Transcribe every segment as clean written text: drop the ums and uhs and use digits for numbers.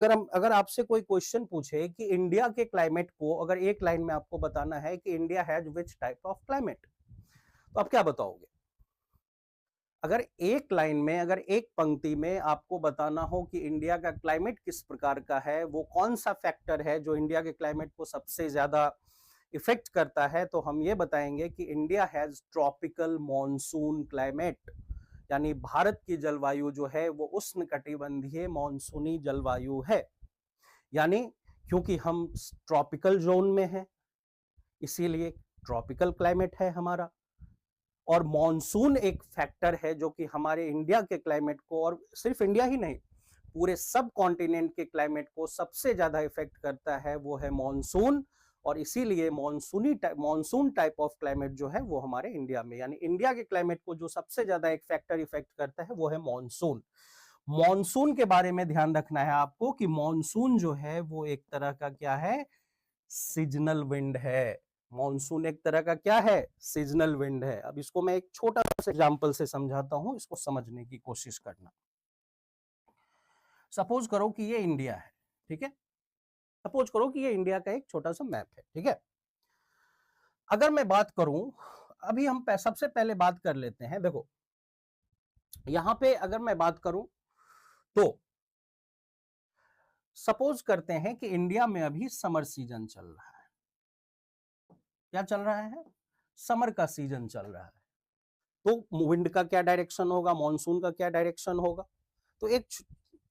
अगर आपसे कोई क्वेश्चन पूछे कि इंडिया के क्लाइमेट को अगर एक लाइन में आपको बताना है कि India has which type of climate, तो आप क्या बताओगे? अगर एक लाइन में, अगर एक पंक्ति में आपको बताना हो कि इंडिया का क्लाइमेट किस प्रकार का है, वो कौन सा फैक्टर है जो इंडिया के क्लाइमेट को सबसे ज्यादा इफेक्ट करता है, तो हम ये बताएंगे कि India has tropical monsoon climate. यानी भारत की जलवायु जो है वो उष्णकटिबंधीय मॉनसूनी जलवायु है। यानी क्योंकि हम ट्रॉपिकल जोन में हैं, इसीलिए ट्रॉपिकल क्लाइमेट है हमारा। और मॉनसून एक फैक्टर है जो कि हमारे इंडिया के क्लाइमेट को, और सिर्फ इंडिया ही नहीं, पूरे सब कॉन्टिनेंट के क्लाइमेट को सबसे ज्यादा इफेक्ट करता है, वो है मॉनसून। और इसीलिए मॉनसून टाइप ऑफ क्लाइमेट जो है वो हमारे इंडिया में, यानी इंडिया के क्लाइमेट को जो सबसे ज्यादा एक फैक्टर इफेक्ट करता है वो है मॉनसून। मॉनसून के बारे में ध्यान रखना है आपको कि मॉनसून जो है वो एक तरह का क्या है, सीजनल विंड है। मॉनसून एक तरह का क्या है, सीजनल विंड है। अब इसको मैं एक छोटा सा एग्जांपल से समझाता हूं, इसको समझने की कोशिश करना। सपोज करो कि ये इंडिया है, ठीक है। सपोज करो कि ये इंडिया का एक छोटा सा मैप है, ठीक है। अगर मैं बात करूं, अभी हम सबसे पहले बात कर लेते हैं, देखो यहां पे अगर मैं बात करूं तो सपोज करते हैं कि इंडिया में अभी समर सीजन चल रहा है। क्या चल रहा है, समर का सीजन चल रहा है। तो विंड का क्या डायरेक्शन होगा, मॉनसून का क्या डायरेक्शन होगा। तो एक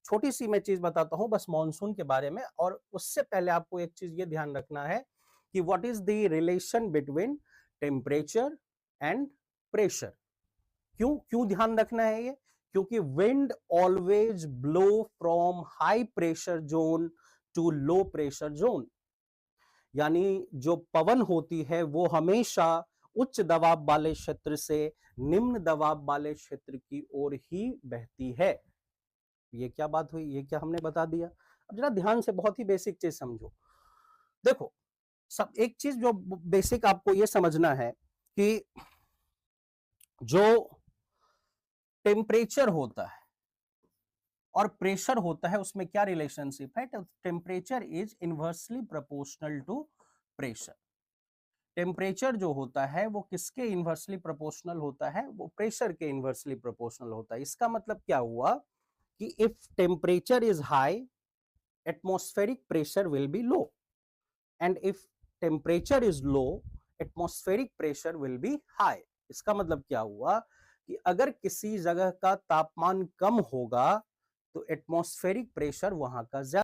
छोटी सी मैं चीज बताता हूं बस मॉनसून के बारे में, और उससे पहले आपको एक चीज ये ध्यान रखना है कि what is the relation between temperature and pressure. क्यों क्यों ध्यान रखना है ये, क्योंकि wind always blow from high pressure zone to low pressure zone. यानी जो पवन होती है वो हमेशा उच्च दबाव वाले क्षेत्र से निम्न दबाव वाले क्षेत्र की ओर ही बहती है। ये क्या बात हुई, ये क्या हमने बता दिया। अब जरा ध्यान से बहुत ही बेसिक चीज समझो। देखो सब एक चीज जो बेसिक आपको ये समझना है कि जो टेम्परेचर होता है और प्रेशर होता है उसमें क्या रिलेशनशिप है। Temperature is inversely proportional to pressure. Temperature जो होता है वो किसके इनवर्सली प्रोपोर्शनल होता है, वो प्रेशर के इनवर्सली प्रोपोर्शनल होता है। इसका मतलब क्या हुआ कि if temperature is high, atmospheric pressure will be low, and if temperature is low, atmospheric pressure will be high. इसका मतलब क्या हुआ कि अगर किसी जगह का तापमान कम होगा तो एटमॉस्फेरिक प्रेशर वहां का ज्यादा